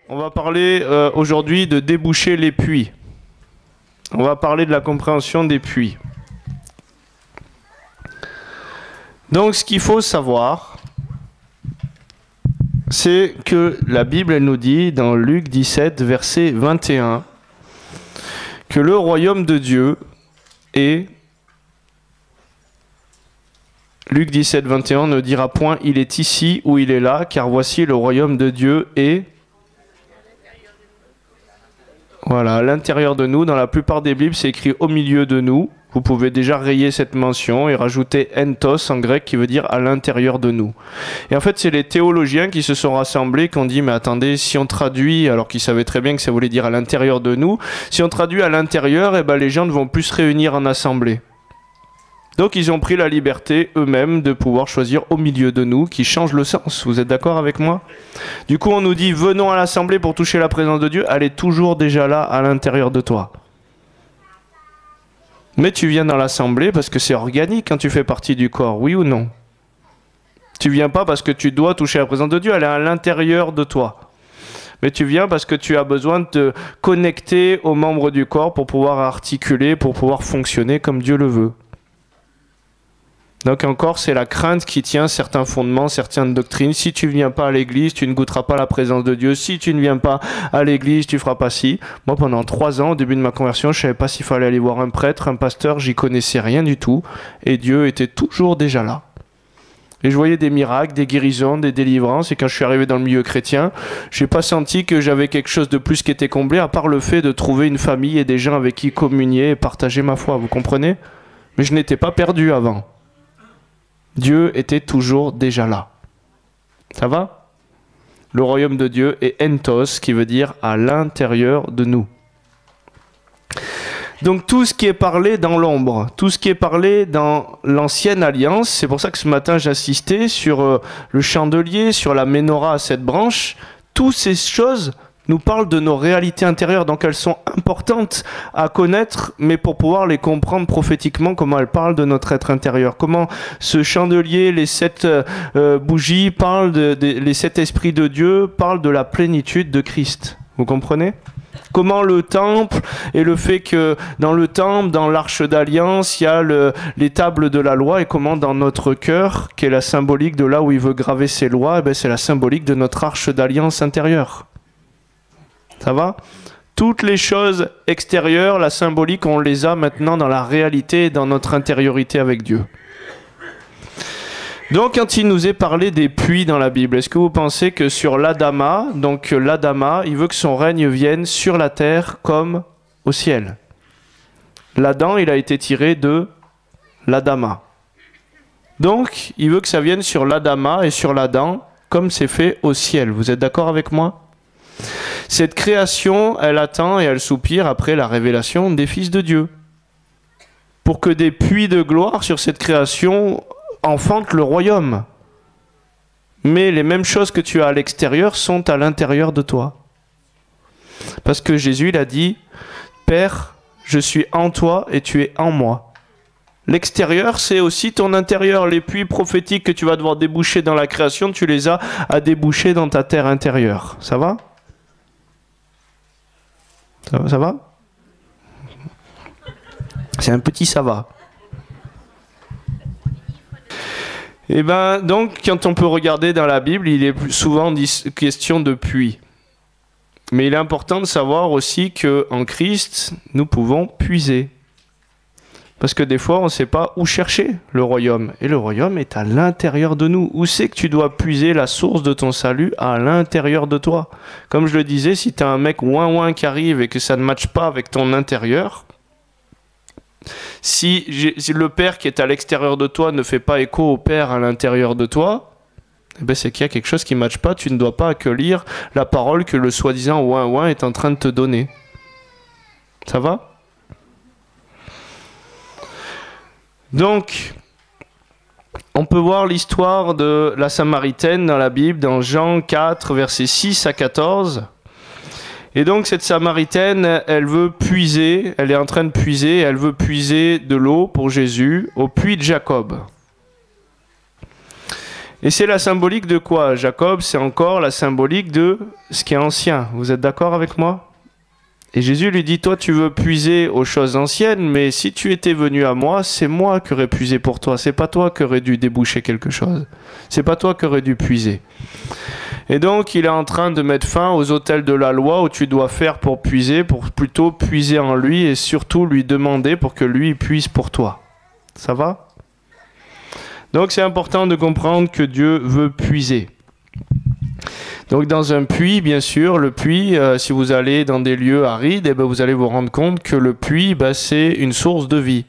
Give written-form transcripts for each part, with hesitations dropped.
On va parler aujourd'hui de déboucher les puits. On va parler de la compréhension des puits. Donc ce qu'il faut savoir, c'est que la Bible elle nous dit dans Luc 17, verset 21, que le royaume de Dieu est... Luc 17, 21 ne dira point « Il est ici ou il est là, car voici le royaume de Dieu est... » Voilà, à l'intérieur de nous. Dans la plupart des Bibles, c'est écrit « au milieu de nous ». Vous pouvez déjà rayer cette mention et rajouter « entos » en grec qui veut dire « à l'intérieur de nous ». Et en fait, c'est les théologiens qui se sont rassemblés qui ont dit « mais attendez, si on traduit, alors qu'ils savaient très bien que ça voulait dire « à l'intérieur de nous », si on traduit « à l'intérieur », eh ben, les gens ne vont plus se réunir en assemblée. Donc ils ont pris la liberté eux-mêmes de pouvoir choisir au milieu de nous, qui change le sens. Vous êtes d'accord avec moi? Du coup on nous dit venons à l'assemblée pour toucher la présence de Dieu, elle est toujours déjà là à l'intérieur de toi. Mais tu viens dans l'assemblée parce que c'est organique quand tu fais partie du corps, oui ou non? Tu viens pas parce que tu dois toucher la présence de Dieu, elle est à l'intérieur de toi. Mais tu viens parce que tu as besoin de te connecter aux membres du corps pour pouvoir articuler, pour pouvoir fonctionner comme Dieu le veut. Donc encore, c'est la crainte qui tient certains fondements, certaines doctrines. Si tu ne viens pas à l'église, tu ne goûteras pas la présence de Dieu. Si tu ne viens pas à l'église, tu ne feras pas ci. Moi, pendant 3 ans, au début de ma conversion, je ne savais pas s'il fallait aller voir un prêtre, un pasteur. J'y connaissais rien du tout. Et Dieu était toujours déjà là. Et je voyais des miracles, des guérisons, des délivrances. Et quand je suis arrivé dans le milieu chrétien, je n'ai pas senti que j'avais quelque chose de plus qui était comblé, à part le fait de trouver une famille et des gens avec qui communier et partager ma foi. Vous comprenez? Mais je n'étais pas perdu avant. Dieu était toujours déjà là. Ça va? Le royaume de Dieu est entos, qui veut dire à l'intérieur de nous. Donc tout ce qui est parlé dans l'ombre, tout ce qui est parlé dans l'ancienne alliance, c'est pour ça que ce matin j'insistais sur le chandelier, sur la menorah à 7 branches, toutes ces choses nous parlent de nos réalités intérieures, donc elles sont importantes à connaître, mais pour pouvoir les comprendre prophétiquement, comment elles parlent de notre être intérieur. Comment ce chandelier, les 7 bougies, parlent les 7 esprits de Dieu, parlent de la plénitude de Christ. Vous comprenez? Comment le temple et le fait que dans le temple, dans l'arche d'alliance, il y a les tables de la loi, et comment dans notre cœur, qui est la symbolique de là où il veut graver ses lois, eh ben c'est la symbolique de notre arche d'alliance intérieure. Ça va? Toutes les choses extérieures, la symbolique, on les a maintenant dans la réalité et dans notre intériorité avec Dieu. Donc quand il nous est parlé des puits dans la Bible, est-ce que vous pensez que sur l'Adama, donc l'Adama, il veut que son règne vienne sur la terre comme au ciel? L'Adam, il a été tiré de l'Adama. Donc il veut que ça vienne sur l'Adama et sur l'Adam comme c'est fait au ciel. Vous êtes d'accord avec moi? Cette création, elle attend et elle soupire après la révélation des fils de Dieu. Pour que des puits de gloire sur cette création enfantent le royaume. Mais les mêmes choses que tu as à l'extérieur sont à l'intérieur de toi. Parce que Jésus, il a dit, « Père, je suis en toi et tu es en moi. » L'extérieur, c'est aussi ton intérieur. Les puits prophétiques que tu vas devoir déboucher dans la création, tu les as à déboucher dans ta terre intérieure. Ça va ? Ça va? C'est un petit ça va. Et ben donc quand on peut regarder dans la Bible, il est souvent question de puits. Mais il est important de savoir aussi que en Christ, nous pouvons puiser. Parce que des fois, on ne sait pas où chercher le royaume. Et le royaume est à l'intérieur de nous. Où c'est que tu dois puiser la source de ton salut? À l'intérieur de toi. Comme je le disais, si tu as un mec ouin-ouin qui arrive et que ça ne matche pas avec ton intérieur, si le Père qui est à l'extérieur de toi ne fait pas écho au Père à l'intérieur de toi, eh ben c'est qu'il y a quelque chose qui ne matche pas. Tu ne dois pas accueillir la parole que le soi-disant ouin-ouin est en train de te donner. Ça va? Donc, on peut voir l'histoire de la Samaritaine dans la Bible, dans Jean 4, versets 6 à 14. Et donc, cette Samaritaine, elle veut puiser, elle est en train de puiser, elle veut puiser de l'eau pour Jésus au puits de Jacob. Et c'est la symbolique de quoi, Jacob? C'est encore la symbolique de ce qui est ancien. Vous êtes d'accord avec moi? Et Jésus lui dit, toi tu veux puiser aux choses anciennes, mais si tu étais venu à moi, c'est moi qui aurais puisé pour toi. C'est pas toi qui aurais dû déboucher quelque chose. C'est pas toi qui aurais dû puiser. Et donc il est en train de mettre fin aux autels de la loi où tu dois faire pour puiser, pour plutôt puiser en lui et surtout lui demander pour que lui puise pour toi. Ça va? Donc c'est important de comprendre que Dieu veut puiser. Donc dans un puits, bien sûr, le puits, si vous allez dans des lieux arides, vous allez vous rendre compte que le puits, c'est une source de vie.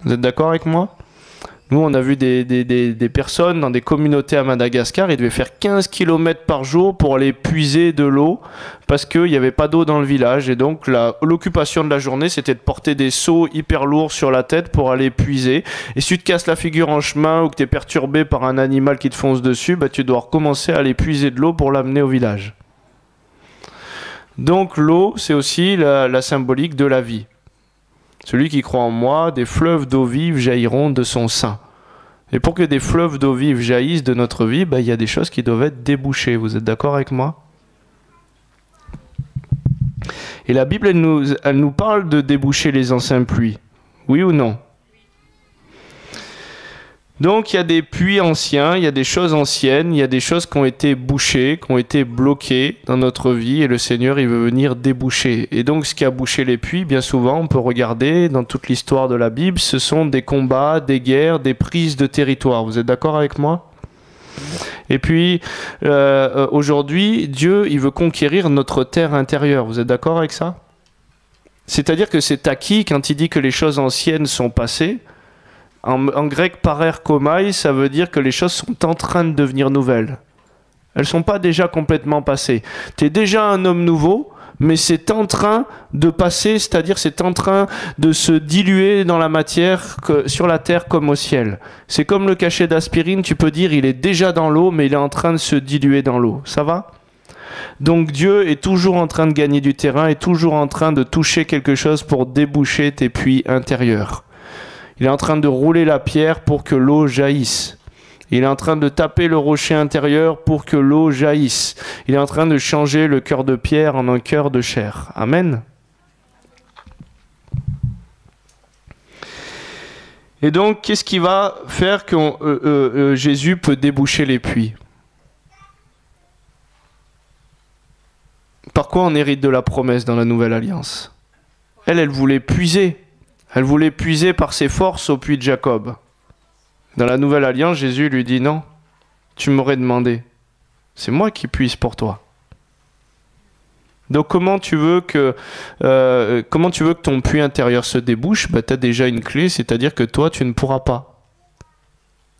Vous êtes d'accord avec moi? Nous, on a vu des personnes dans des communautés à Madagascar, ils devaient faire 15 km par jour pour aller puiser de l'eau parce qu'il n'y avait pas d'eau dans le village. Et donc, l'occupation de la journée, c'était de porter des seaux hyper lourds sur la tête pour aller puiser. Et si tu te casses la figure en chemin ou que tu es perturbé par un animal qui te fonce dessus, tu dois recommencer à aller puiser de l'eau pour l'amener au village. Donc, l'eau, c'est aussi la symbolique de la vie. Celui qui croit en moi, des fleuves d'eau vive jailliront de son sein. Et pour que des fleuves d'eau vive jaillissent de notre vie, il y a des choses qui doivent être débouchées. Vous êtes d'accord avec moi? Et la Bible, elle nous parle de déboucher les anciens puits. Oui ou non? Donc il y a des puits anciens, il y a des choses anciennes, il y a des choses qui ont été bouchées, qui ont été bloquées dans notre vie et le Seigneur il veut venir déboucher. Et donc ce qui a bouché les puits, bien souvent on peut regarder dans toute l'histoire de la Bible, ce sont des combats, des guerres, des prises de territoire. Vous êtes d'accord avec moi? Et puis aujourd'hui Dieu il veut conquérir notre terre intérieure. Vous êtes d'accord avec ça? C'est-à-dire que c'est acquis quand il dit que les choses anciennes sont passées. En grec, parerkomai, ça veut dire que les choses sont en train de devenir nouvelles. Elles ne sont pas déjà complètement passées. Tu es déjà un homme nouveau, mais c'est en train de passer, c'est-à-dire c'est en train de se diluer dans la matière, sur la terre comme au ciel. C'est comme le cachet d'aspirine, tu peux dire il est déjà dans l'eau, mais il est en train de se diluer dans l'eau. Ça va ? Donc Dieu est toujours en train de gagner du terrain, est toujours en train de toucher quelque chose pour déboucher tes puits intérieurs. Il est en train de rouler la pierre pour que l'eau jaillisse. Il est en train de taper le rocher intérieur pour que l'eau jaillisse. Il est en train de changer le cœur de pierre en un cœur de chair. Amen. Et donc, qu'est-ce qui va faire que Jésus peut déboucher les puits? Par quoi on hérite de la promesse dans la Nouvelle Alliance? Elle voulait puiser. Elle voulait puiser par ses forces au puits de Jacob. Dans la Nouvelle Alliance, Jésus lui dit non, tu m'aurais demandé. C'est moi qui puise pour toi. Donc comment tu veux que ton puits intérieur se débouche? Tu as déjà une clé, c'est-à-dire que toi, tu ne pourras pas.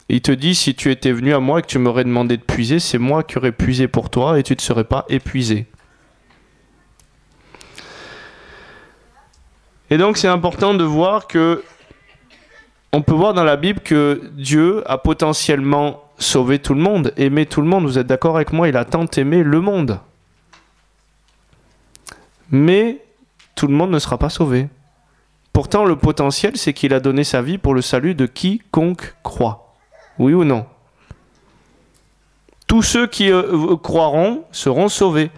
Et il te dit, si tu étais venu à moi et que tu m'aurais demandé de puiser, c'est moi qui aurais puisé pour toi et tu ne serais pas épuisé. Et donc c'est important de voir que, on peut voir dans la Bible que Dieu a potentiellement sauvé tout le monde, aimé tout le monde. Vous êtes d'accord avec moi? Il a tant aimé le monde. Mais tout le monde ne sera pas sauvé. Pourtant le potentiel c'est qu'il a donné sa vie pour le salut de quiconque croit. Oui ou non? Tous ceux qui croiront seront sauvés.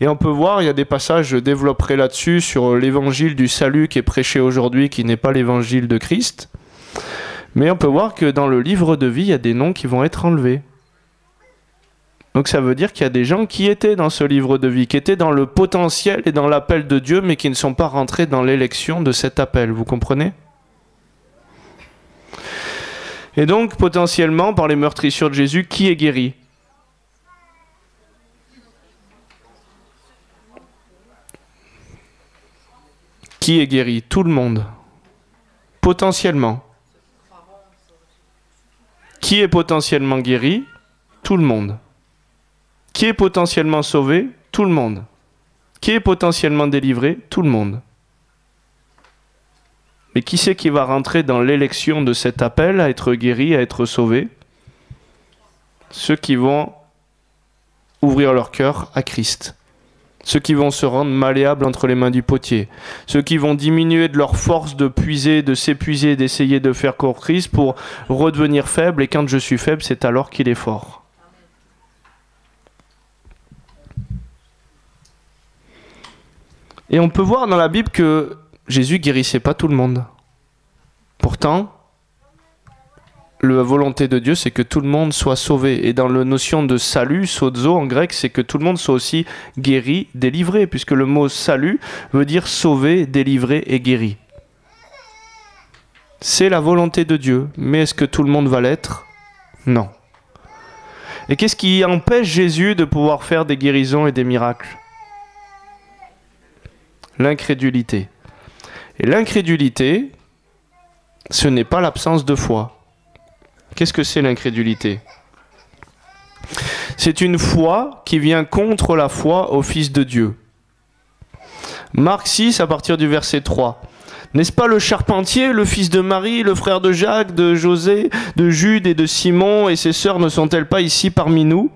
Et on peut voir, il y a des passages, je développerai là-dessus, sur l'évangile du salut qui est prêché aujourd'hui, qui n'est pas l'évangile de Christ. Mais on peut voir que dans le livre de vie, il y a des noms qui vont être enlevés. Donc ça veut dire qu'il y a des gens qui étaient dans ce livre de vie, qui étaient dans le potentiel et dans l'appel de Dieu, mais qui ne sont pas rentrés dans l'élection de cet appel. Vous comprenez ? Et donc, potentiellement, par les meurtrissures de Jésus, qui est guéri ? Qui est guéri? Tout le monde. Potentiellement. Qui est potentiellement guéri? Tout le monde. Qui est potentiellement sauvé? Tout le monde. Qui est potentiellement délivré? Tout le monde. Mais qui c'est qui va rentrer dans l'élection de cet appel à être guéri, à être sauvé? Ceux qui vont ouvrir leur cœur à Christ. ceux qui vont se rendre malléables entre les mains du potier, ceux qui vont diminuer de leur force de puiser, de s'épuiser, d'essayer de faire court crise pour redevenir faible, et quand je suis faible, c'est alors qu'il est fort. Et on peut voir dans la Bible que Jésus guérissait pas tout le monde. Pourtant, la volonté de Dieu, c'est que tout le monde soit sauvé. Et dans la notion de salut, sozo en grec, c'est que tout le monde soit aussi guéri, délivré, puisque le mot salut veut dire sauvé, délivré et guéri. C'est la volonté de Dieu. Mais est-ce que tout le monde va l'être? Non. Et qu'est-ce qui empêche Jésus de pouvoir faire des guérisons et des miracles? L'incrédulité. Et l'incrédulité, ce n'est pas l'absence de foi. Qu'est-ce que c'est l'incrédulité? C'est une foi qui vient contre la foi au Fils de Dieu. Marc 6, à partir du verset 3. N'est-ce pas le charpentier, le fils de Marie, le frère de Jacques, de José, de Jude et de Simon, et ses sœurs ne sont-elles pas ici parmi nous?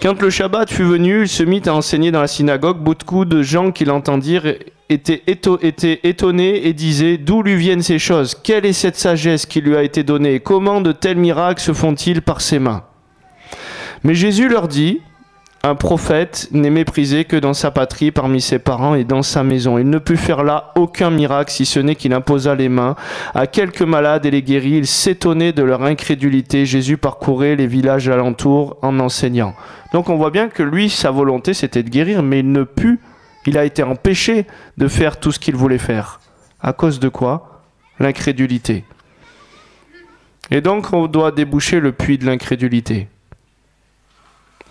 Quand le Shabbat fut venu, il se mit à enseigner dans la synagogue. Beaucoup de gens qui l'entendirent étaient étonnés et disaient: d'où lui viennent ces choses? Quelle est cette sagesse qui lui a été donnée? Comment de tels miracles se font-ils par ses mains? Mais Jésus leur dit: un prophète n'est méprisé que dans sa patrie, parmi ses parents et dans sa maison. Il ne put faire là aucun miracle, si ce n'est qu'il imposa les mains à quelques malades et les guérit. Il s'étonnait de leur incrédulité. Jésus parcourait les villages alentours en enseignant. Donc on voit bien que lui, sa volonté, c'était de guérir, mais il a été empêché de faire tout ce qu'il voulait faire. À cause de quoi? L'incrédulité. Et donc on doit déboucher le puits de l'incrédulité.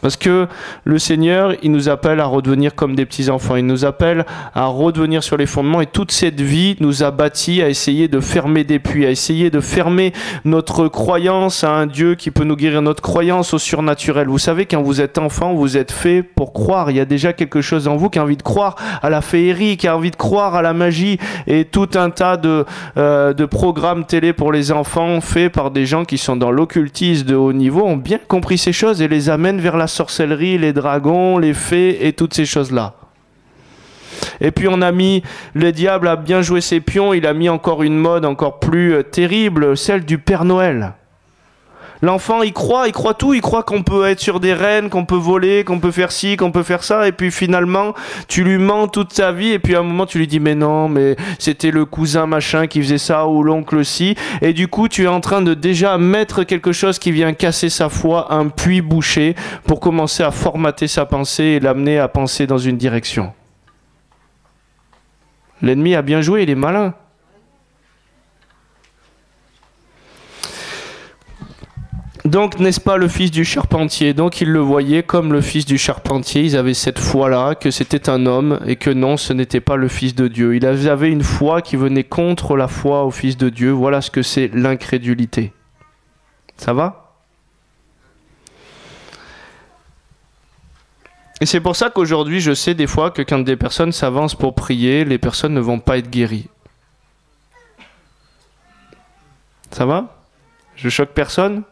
Parce que le Seigneur, il nous appelle à redevenir comme des petits-enfants. Il nous appelle à redevenir sur les fondements. Et toute cette vie nous a bâtis à essayer de fermer des puits, à essayer de fermer notre croyance à un Dieu qui peut nous guérir, notre croyance au surnaturel. Vous savez, quand vous êtes enfant, vous êtes fait pour croire. Il y a déjà quelque chose en vous qui a envie de croire à la féerie, qui a envie de croire à la magie. Et tout un tas de programmes télé pour les enfants faits par des gens qui sont dans l'occultisme de haut niveau ont bien compris ces choses et les amènent vers la sorcellerie, les dragons, les fées et toutes ces choses-là. Et puis le diable a bien joué ses pions, il a mis encore une mode encore plus terrible, celle du Père Noël. L'enfant, il croit tout, il croit qu'on peut être sur des rennes, qu'on peut voler, qu'on peut faire ci, qu'on peut faire ça, et puis finalement, tu lui mens toute sa vie, et puis à un moment, tu lui dis, mais non, mais c'était le cousin machin qui faisait ça, ou l'oncle ci, et du coup, tu es en train de déjà mettre quelque chose qui vient casser sa foi, un puits bouché, pour commencer à formater sa pensée et l'amener à penser dans une direction. L'ennemi a bien joué, il est malin. Donc, n'est-ce pas le fils du charpentier? Donc, ils le voyaient comme le fils du charpentier. Ils avaient cette foi-là, que c'était un homme, et que non, ce n'était pas le fils de Dieu. Ils avaient une foi qui venait contre la foi au fils de Dieu. Voilà ce que c'est l'incrédulité. Ça va? Et c'est pour ça qu'aujourd'hui, je sais des fois que quand des personnes s'avancent pour prier, les personnes ne vont pas être guéries. Ça va? Je choque personne?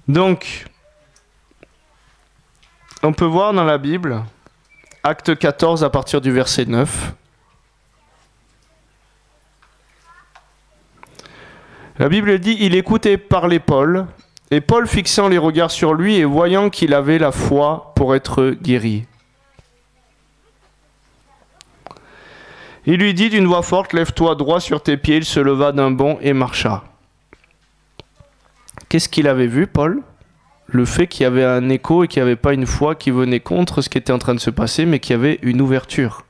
Donc, on peut voir dans la Bible, Acte 14 à partir du verset 9, la Bible dit: il écoutait parler Paul, et Paul fixant les regards sur lui et voyant qu'il avait la foi pour être guéri. Il lui dit d'une voix forte: lève-toi droit sur tes pieds. Il se leva d'un bond et marcha. Qu'est-ce qu'il avait vu, Paul? Le fait qu'il y avait un écho et qu'il n'y avait pas une foi qui venait contre ce qui était en train de se passer, mais qu'il y avait une ouverture.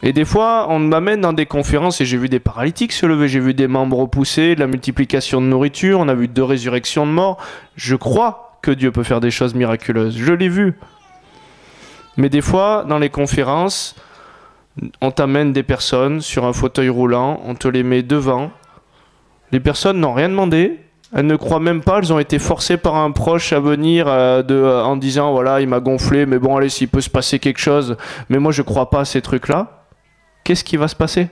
Et des fois, on m'amène dans des conférences et j'ai vu des paralytiques se lever, j'ai vu des membres repoussés, de la multiplication de nourriture, on a vu 2 résurrections de morts. Je crois que Dieu peut faire des choses miraculeuses, je l'ai vu. Mais des fois, dans les conférences, on t'amène des personnes sur un fauteuil roulant, on te les met devant. Les personnes n'ont rien demandé, elles ne croient même pas, elles ont été forcées par un proche à venir en disant: voilà, il m'a gonflé, mais bon, allez, s'il peut se passer quelque chose, mais moi je ne crois pas à ces trucs-là. Qu'est-ce qui va se passer?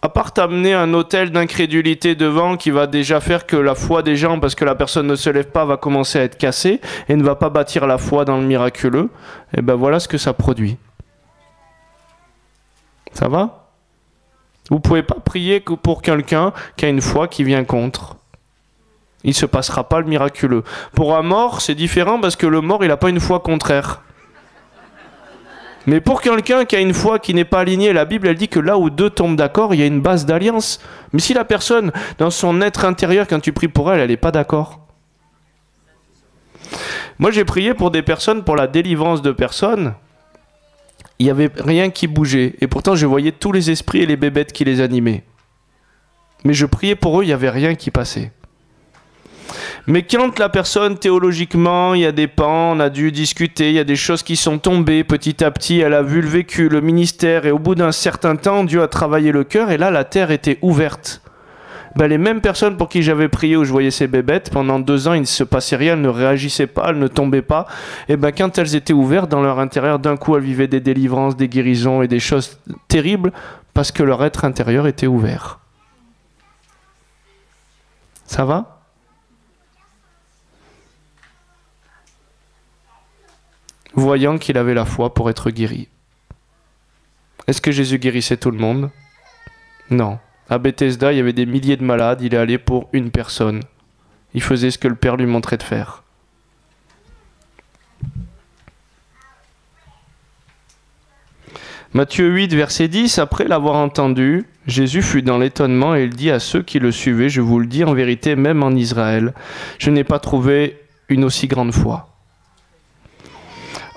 À part t'amener un hôtel d'incrédulité devant qui va déjà faire que la foi des gens, parce que la personne ne se lève pas, va commencer à être cassée et ne va pas bâtir la foi dans le miraculeux, et ben voilà ce que ça produit. Ça va? Vous pouvez pas prier que pour quelqu'un qui a une foi qui vient contre. Il ne se passera pas le miraculeux. Pour un mort, c'est différent parce que le mort, il n'a pas une foi contraire. Mais pour quelqu'un qui a une foi qui n'est pas alignée, la Bible, elle dit que là où deux tombent d'accord, il y a une base d'alliance. Mais si la personne, dans son être intérieur, quand tu pries pour elle, elle n'est pas d'accord. Moi, j'ai prié pour des personnes, pour la délivrance de personnes. Il n'y avait rien qui bougeait. Et pourtant, je voyais tous les esprits et les bébêtes qui les animaient. Mais je priais pour eux, il n'y avait rien qui passait. Mais quand la personne, théologiquement, il y a des pans, on a dû discuter, il y a des choses qui sont tombées, petit à petit, elle a vu le vécu, le ministère, et au bout d'un certain temps, Dieu a travaillé le cœur, et là, la terre était ouverte. Ben, les mêmes personnes pour qui j'avais prié, où je voyais ces bébêtes, pendant 2 ans, il ne se passait rien, elles ne réagissaient pas, elles ne tombaient pas, et ben, quand elles étaient ouvertes dans leur intérieur, d'un coup, elles vivaient des délivrances, des guérisons, et des choses terribles, parce que leur être intérieur était ouvert. Ça va ? Voyant qu'il avait la foi pour être guéri. Est-ce que Jésus guérissait tout le monde? Non. À Bethesda, il y avait des milliers de malades, il est allé pour une personne. Il faisait ce que le Père lui montrait de faire. Matthieu 8, verset 10, après l'avoir entendu, Jésus fut dans l'étonnement et il dit à ceux qui le suivaient, je vous le dis en vérité, même en Israël, je n'ai pas trouvé une aussi grande foi.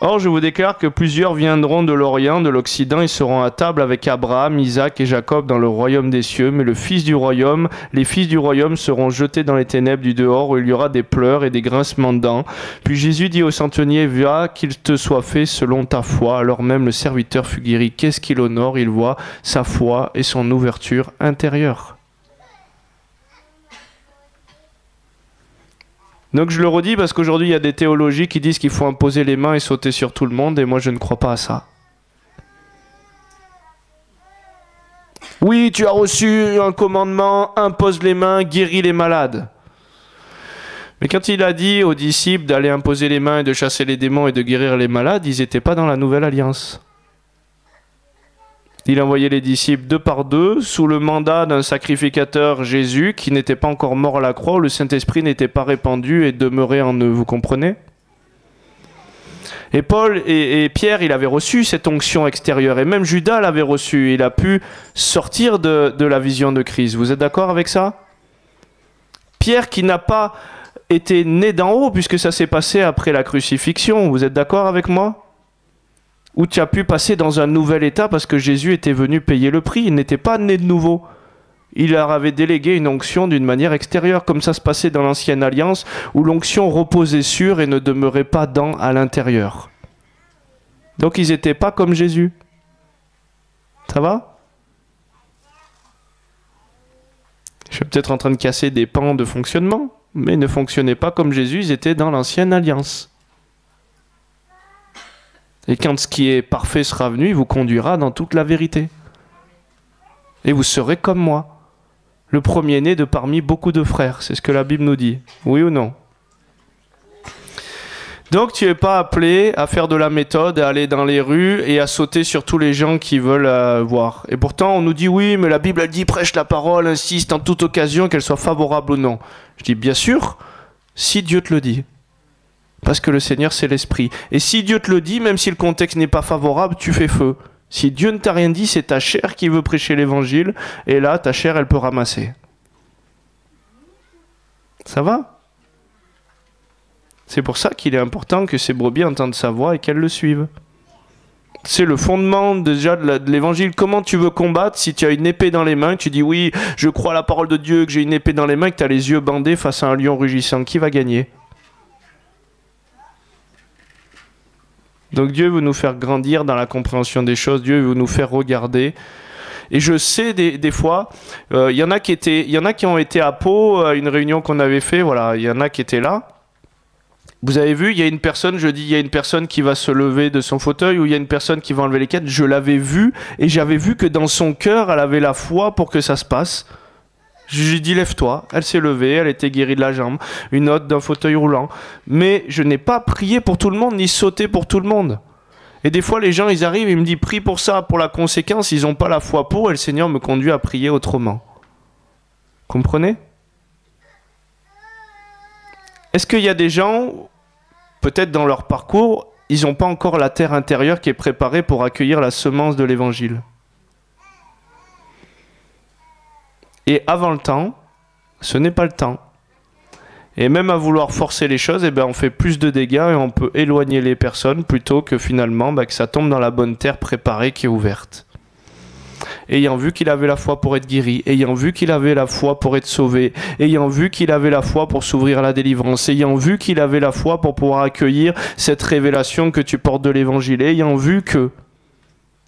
Or, je vous déclare que plusieurs viendront de l'Orient, de l'Occident, et seront à table avec Abraham, Isaac et Jacob dans le royaume des cieux. Mais les fils du royaume seront jetés dans les ténèbres du dehors, où il y aura des pleurs et des grincements de dents. Puis Jésus dit au centenier, va, qu'il te soit fait selon ta foi. Alors même le serviteur fut guéri. Qu'est-ce qu'il honore? Il voit sa foi et son ouverture intérieure. Donc je le redis parce qu'aujourd'hui il y a des théologies qui disent qu'il faut imposer les mains et sauter sur tout le monde, et moi je ne crois pas à ça. Oui, tu as reçu un commandement, impose les mains, guéris les malades. Mais quand il a dit aux disciples d'aller imposer les mains et de chasser les démons et de guérir les malades, ils n'étaient pas dans la nouvelle alliance. Il envoyait les disciples 2 par 2 sous le mandat d'un sacrificateur Jésus qui n'était pas encore mort à la croix, où le Saint-Esprit n'était pas répandu et demeurait en eux, vous comprenez? Et Paul et Pierre, il avait reçu cette onction extérieure, et même Judas l'avait reçu, il a pu sortir de la vision de Christ. Vous êtes d'accord avec ça? Pierre qui n'a pas été né d'en haut, puisque ça s'est passé après la crucifixion, vous êtes d'accord avec moi? Où tu as pu passer dans un nouvel état parce que Jésus était venu payer le prix. Il n'était pas né de nouveau. Il leur avait délégué une onction d'une manière extérieure, comme ça se passait dans l'ancienne alliance, où l'onction reposait sur et ne demeurait pas dans à l'intérieur. Donc ils n'étaient pas comme Jésus. Ça va? Je suis peut-être en train de casser des pans de fonctionnement, mais ils ne fonctionnaient pas comme Jésus, ils étaient dans l'ancienne alliance. Et quand ce qui est parfait sera venu, il vous conduira dans toute la vérité. Et vous serez comme moi, le premier-né de parmi beaucoup de frères. C'est ce que la Bible nous dit. Oui ou non? Donc tu n'es pas appelé à faire de la méthode, à aller dans les rues et à sauter sur tous les gens qui veulent voir. Et pourtant on nous dit oui, mais la Bible elle dit prêche la parole, insiste en toute occasion, qu'elle soit favorable ou non. Je dis bien sûr, si Dieu te le dit. Parce que le Seigneur, c'est l'Esprit. Et si Dieu te le dit, même si le contexte n'est pas favorable, tu fais feu. Si Dieu ne t'a rien dit, c'est ta chair qui veut prêcher l'Évangile. Et là, ta chair, elle peut ramasser. Ça va? C'est pour ça qu'il est important que ces brebis entendent sa voix et qu'elles le suivent. C'est le fondement déjà de l'Évangile. Comment tu veux combattre si tu as une épée dans les mains, tu dis oui, je crois à la parole de Dieu, que j'ai une épée dans les mains, et que tu as les yeux bandés face à un lion rugissant. Qui va gagner? Donc Dieu veut nous faire grandir dans la compréhension des choses, Dieu veut nous faire regarder. Et je sais des fois, il y en a qui ont été à Pau, à une réunion qu'on avait fait, voilà, il y en a qui étaient là. Vous avez vu, il y a une personne, je dis, il y a une personne qui va se lever de son fauteuil ou il y a une personne qui va enlever les cannes. Je l'avais vu et j'avais vu que dans son cœur, elle avait la foi pour que ça se passe. Je lui ai dit, lève-toi. Elle s'est levée, elle était guérie de la jambe. Une autre d'un fauteuil roulant. Mais je n'ai pas prié pour tout le monde, ni sauté pour tout le monde. Et des fois, les gens, ils arrivent et ils me disent, prie pour ça, pour la conséquence, ils n'ont pas la foi pour, et le Seigneur me conduit à prier autrement. Comprenez? Est-ce qu'il y a des gens, peut-être dans leur parcours, ils n'ont pas encore la terre intérieure qui est préparée pour accueillir la semence de l'Évangile? Et avant le temps, ce n'est pas le temps. Et même à vouloir forcer les choses, eh ben, on fait plus de dégâts et on peut éloigner les personnes plutôt que finalement que ça tombe dans la bonne terre préparée qui est ouverte. Ayant vu qu'il avait la foi pour être guéri, ayant vu qu'il avait la foi pour être sauvé, ayant vu qu'il avait la foi pour s'ouvrir à la délivrance, ayant vu qu'il avait la foi pour pouvoir accueillir cette révélation que tu portes de l'Évangile, ayant vu que...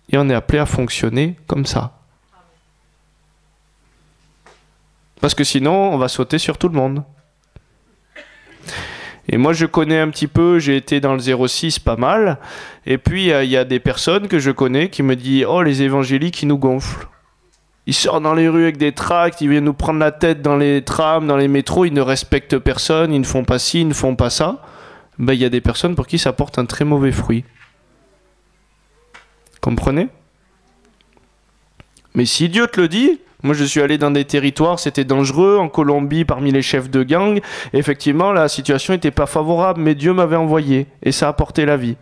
Et on est appelé à fonctionner comme ça. Parce que sinon, on va sauter sur tout le monde. Et moi, je connais un petit peu, j'ai été dans le 06 pas mal. Et puis, il y a des personnes que je connais qui me disent « Oh, les évangéliques, ils nous gonflent. Ils sortent dans les rues avec des tracts, ils viennent nous prendre la tête dans les trams, dans les métros, ils ne respectent personne, ils ne font pas ci, ils ne font pas ça. » Ben, il y a des personnes pour qui ça porte un très mauvais fruit. Comprenez? Mais si Dieu te le dit... Moi, je suis allé dans des territoires, c'était dangereux, en Colombie, parmi les chefs de gang. Effectivement, la situation n'était pas favorable, mais Dieu m'avait envoyé, et ça a apporté la vie.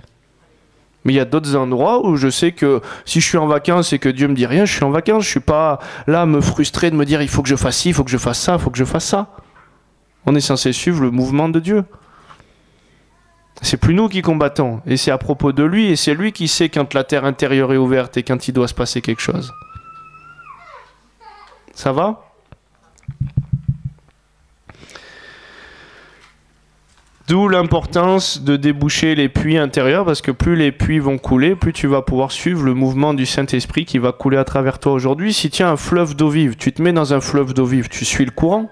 Mais il y a d'autres endroits où je sais que si je suis en vacances et que Dieu me dit rien, je suis en vacances. Je suis pas là à me frustrer de me dire il faut que je fasse ci, il faut que je fasse ça, il faut que je fasse ça. On est censé suivre le mouvement de Dieu. C'est plus nous qui combattons, et c'est à propos de lui, et c'est lui qui sait quand la terre intérieure est ouverte et quand il doit se passer quelque chose. Ça va? D'où l'importance de déboucher les puits intérieurs, parce que plus les puits vont couler, plus tu vas pouvoir suivre le mouvement du Saint-Esprit qui va couler à travers toi aujourd'hui. Si tu as un fleuve d'eau vive, tu te mets dans un fleuve d'eau vive, tu suis le courant.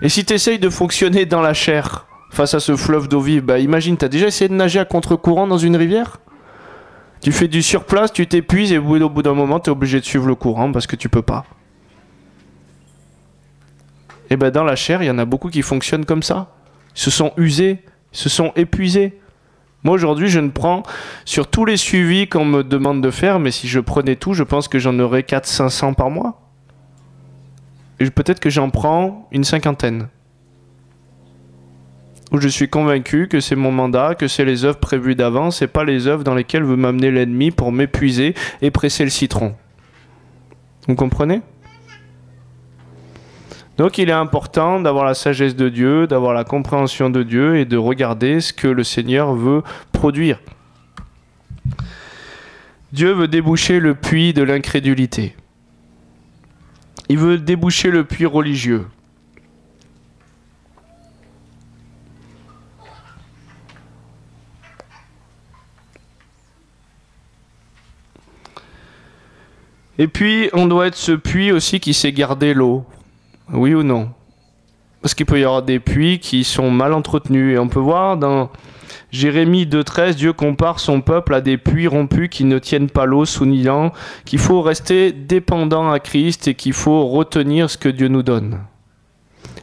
Et si tu essayes de fonctionner dans la chair face à ce fleuve d'eau vive, bah imagine, tu as déjà essayé de nager à contre-courant dans une rivière? Tu fais du surplace, tu t'épuises et au bout d'un moment, tu es obligé de suivre le courant parce que tu peux pas. Et bien dans la chair, il y en a beaucoup qui fonctionnent comme ça. Ils se sont usés, ils se sont épuisés. Moi aujourd'hui, je ne prends sur tous les suivis qu'on me demande de faire, mais si je prenais tout, je pense que j'en aurais 400-500 par mois. Et peut-être que j'en prends une cinquantaine. Où je suis convaincu que c'est mon mandat, que c'est les œuvres prévues d'avance, et pas les œuvres dans lesquelles veut m'amener l'ennemi pour m'épuiser et presser le citron. Vous comprenez ? Donc il est important d'avoir la sagesse de Dieu, d'avoir la compréhension de Dieu et de regarder ce que le Seigneur veut produire. Dieu veut déboucher le puits de l'incrédulité. Il veut déboucher le puits religieux. Et puis on doit être ce puits aussi qui sait garder l'eau. Oui ou non? Parce qu'il peut y avoir des puits qui sont mal entretenus. Et on peut voir dans Jérémie 2,13, Dieu compare son peuple à des puits rompus qui ne tiennent pas l'eau sous niant, qu'il faut rester dépendant à Christ et qu'il faut retenir ce que Dieu nous donne.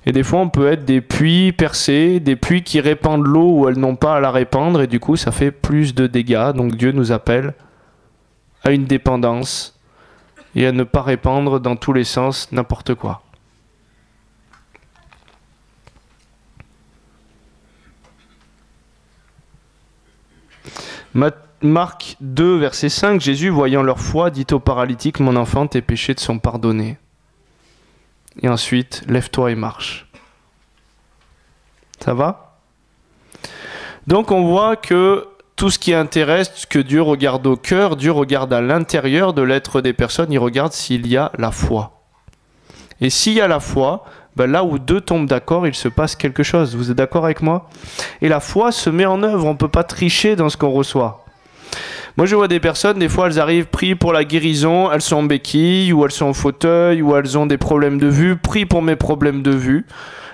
Et des fois, on peut être des puits percés, des puits qui répandent l'eau où elles n'ont pas à la répandre, et du coup, ça fait plus de dégâts. Donc Dieu nous appelle à une dépendance et à ne pas répandre dans tous les sens n'importe quoi. Marc 2, verset 5, Jésus, voyant leur foi, dit au paralytique, mon enfant, tes péchés te sont pardonnés. Et ensuite, lève-toi et marche. Ça va? Donc on voit que tout ce qui intéresse, ce que Dieu regarde au cœur, Dieu regarde à l'intérieur de l'être des personnes, il regarde s'il y a la foi. Et s'il y a la foi, ben là où deux tombent d'accord, il se passe quelque chose. Vous êtes d'accord avec moi? Et la foi se met en œuvre, on ne peut pas tricher dans ce qu'on reçoit. Moi je vois des personnes, des fois elles arrivent, prient pour la guérison, elles sont en béquille, ou elles sont en fauteuil, ou elles ont des problèmes de vue, prie pour mes problèmes de vue.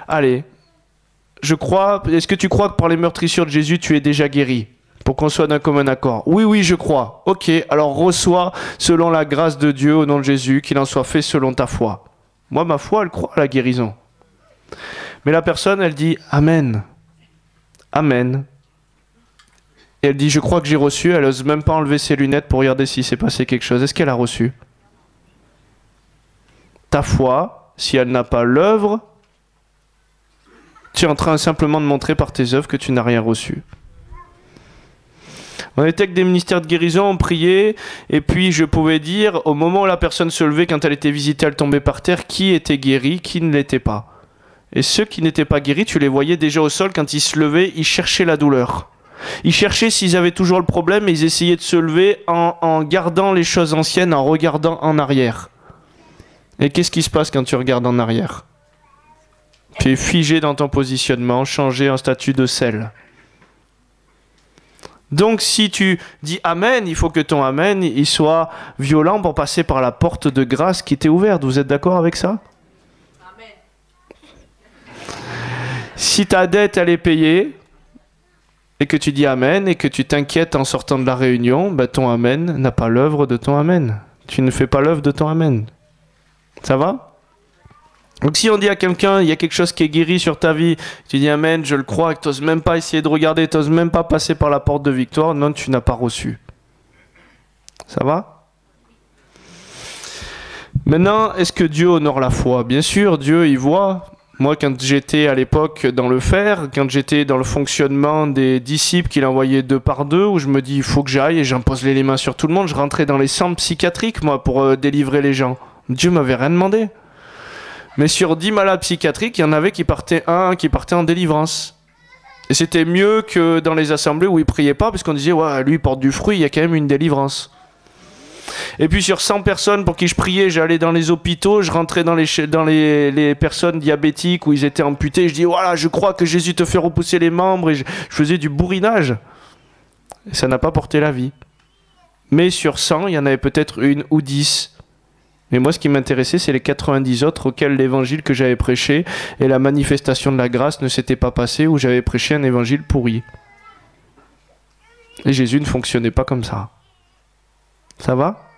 Allez, est-ce que tu crois que par les meurtrissures de Jésus, tu es déjà guéri? Pour qu'on soit d'un commun accord. Oui, oui, je crois. Ok, alors reçois selon la grâce de Dieu au nom de Jésus, qu'il en soit fait selon ta foi. Moi, ma foi, elle croit à la guérison. Mais la personne, elle dit Amen. Amen. Et elle dit je crois que j'ai reçu. Elle n'ose même pas enlever ses lunettes pour regarder s'il s'est passé quelque chose. Est-ce qu'elle a reçu? Ta foi, si elle n'a pas l'œuvre, tu es en train simplement de montrer par tes œuvres que tu n'as rien reçu. On était avec des ministères de guérison, on priait, et puis je pouvais dire, au moment où la personne se levait, quand elle était visitée, elle tombait par terre, qui était guéri, qui ne l'était pas. Et ceux qui n'étaient pas guéris, tu les voyais déjà au sol, quand ils se levaient, ils cherchaient la douleur. Ils cherchaient s'ils avaient toujours le problème, et ils essayaient de se lever en gardant les choses anciennes, en regardant en arrière. Et qu'est-ce qui se passe quand tu regardes en arrière? Tu es figé dans ton positionnement, changé en statut de sel. Donc si tu dis Amen, il faut que ton Amen il soit violent pour passer par la porte de grâce qui t'est ouverte. Vous êtes d'accord avec ça? Amen. Si ta dette elle est payée et que tu dis Amen et que tu t'inquiètes en sortant de la réunion, ben ton Amen n'a pas l'œuvre de ton Amen. Tu ne fais pas l'œuvre de ton Amen. Ça va? Donc si on dit à quelqu'un, il y a quelque chose qui est guéri sur ta vie, tu dis Amen, je le crois, et que tu n'oses même pas essayer de regarder, tu n'oses même pas passer par la porte de victoire, non, tu n'as pas reçu. Ça va? Maintenant, est-ce que Dieu honore la foi? Bien sûr, Dieu, il voit. Moi, quand j'étais à l'époque dans le fer, quand j'étais dans le fonctionnement des disciples qu'il envoyait 2 par 2, où je me dis, il faut que j'aille et j'impose les mains sur tout le monde, je rentrais dans les centres psychiatriques, moi, pour délivrer les gens. Dieu m'avait rien demandé. Mais sur 10 malades psychiatriques, il y en avait qui partaient en délivrance. Et c'était mieux que dans les assemblées où ils priaient pas, parce qu'on disait, ouais, lui il porte du fruit, il y a quand même une délivrance. Et puis sur 100 personnes pour qui je priais, j'allais dans les hôpitaux, je rentrais dans les personnes diabétiques où ils étaient amputés, je dis, voilà, je crois que Jésus te fait repousser les membres, et je faisais du bourrinage. Et ça n'a pas porté la vie. Mais sur 100, il y en avait peut-être 1 ou 10. Mais moi, ce qui m'intéressait, c'est les 90 autres auxquels l'évangile que j'avais prêché et la manifestation de la grâce ne s'était pas passée, où j'avais prêché un évangile pourri. Et Jésus ne fonctionnait pas comme ça. Ça va?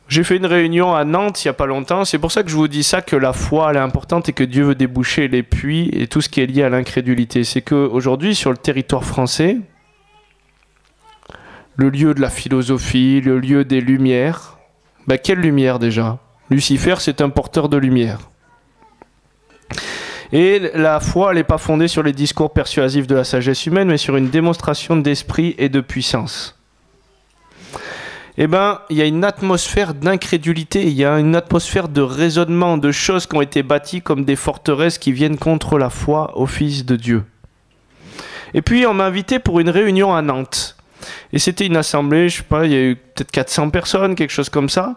J'ai fait une réunion à Nantes il n'y a pas longtemps. C'est pour ça que je vous dis ça, que la foi elle est importante et que Dieu veut déboucher les puits et tout ce qui est lié à l'incrédulité. C'est qu'aujourd'hui, sur le territoire français, le lieu de la philosophie, le lieu des lumières. Ben, quelle lumière déjà? Lucifer, c'est un porteur de lumière. Et la foi, elle n'est pas fondée sur les discours persuasifs de la sagesse humaine, mais sur une démonstration d'esprit et de puissance. Eh bien, il y a une atmosphère d'incrédulité, il y a une atmosphère de raisonnement, de choses qui ont été bâties comme des forteresses qui viennent contre la foi au Fils de Dieu. Et puis, on m'a invité pour une réunion à Nantes. Et c'était une assemblée, je sais pas, il y a eu peut-être 400 personnes, quelque chose comme ça.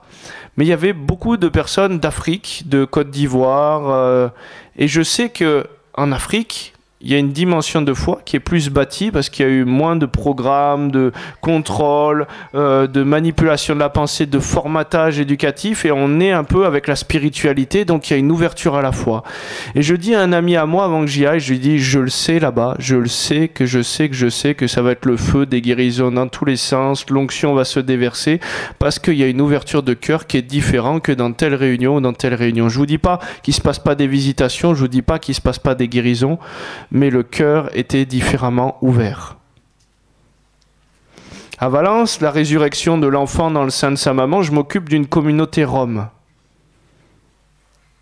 Mais il y avait beaucoup de personnes d'Afrique, de Côte d'Ivoire. Et je sais qu'en Afrique, il y a une dimension de foi qui est plus bâtie parce qu'il y a eu moins de programmes, de contrôle, de manipulation de la pensée, de formatage éducatif, et on est un peu avec la spiritualité, donc il y a une ouverture à la foi. Et je dis à un ami à moi avant que j'y aille, je lui dis, je le sais là-bas, je le sais que je sais que ça va être le feu, des guérisons dans tous les sens, l'onction va se déverser, parce qu'il y a une ouverture de cœur qui est différente que dans telle réunion ou dans telle réunion. Je vous dis pas qu'il se passe pas des visitations, je vous dis pas qu'il se passe pas des guérisons, mais le cœur était différemment ouvert. À Valence, la résurrection de l'enfant dans le sein de sa maman, je m'occupe d'une communauté rome.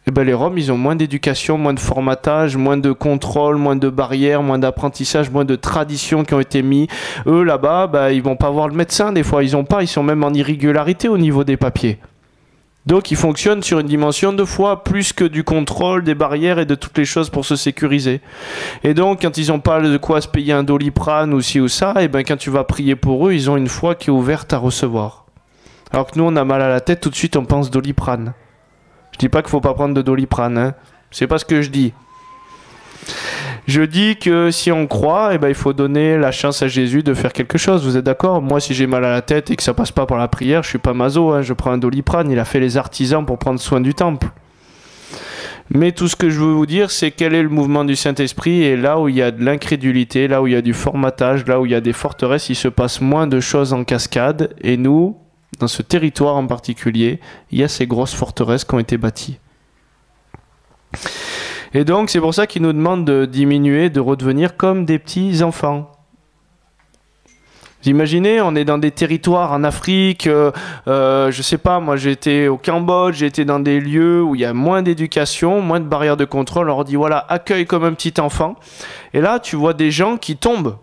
Et bien les Roms, ils ont moins d'éducation, moins de formatage, moins de contrôle, moins de barrières, moins d'apprentissage, moins de traditions qui ont été mis. Eux, là-bas, ben, ils vont pas voir le médecin des fois, ils sont même en irrégularité au niveau des papiers. Donc ils fonctionnent sur une dimension de foi plus que du contrôle, des barrières et de toutes les choses pour se sécuriser. Et donc quand ils n'ont pas de quoi se payer un Doliprane ou ci ou ça, et ben quand tu vas prier pour eux, ils ont une foi qui est ouverte à recevoir. Alors que nous on a mal à la tête, tout de suite on pense Doliprane. Je dis pas qu'il faut pas prendre de Doliprane, hein. C'est pas ce que je dis. Je dis que si on croit, eh ben, il faut donner la chance à Jésus de faire quelque chose. Vous êtes d'accord? Moi, si j'ai mal à la tête et que ça passe pas par la prière, je suis pas maso, hein. Je prends un Doliprane. Il a fait les artisans pour prendre soin du temple. Mais tout ce que je veux vous dire, c'est quel est le mouvement du Saint-Esprit, et là où il y a de l'incrédulité, là où il y a du formatage, là où il y a des forteresses, il se passe moins de choses en cascade, et nous, dans ce territoire en particulier, il y a ces grosses forteresses qui ont été bâties. Et donc, c'est pour ça qu'il nous demande de diminuer, de redevenir comme des petits enfants. Vous imaginez, on est dans des territoires en Afrique, je sais pas, moi j'ai été au Cambodge, j'ai été dans des lieux où il y a moins d'éducation, moins de barrières de contrôle, on leur dit voilà, accueille comme un petit enfant. Et là, tu vois des gens qui tombent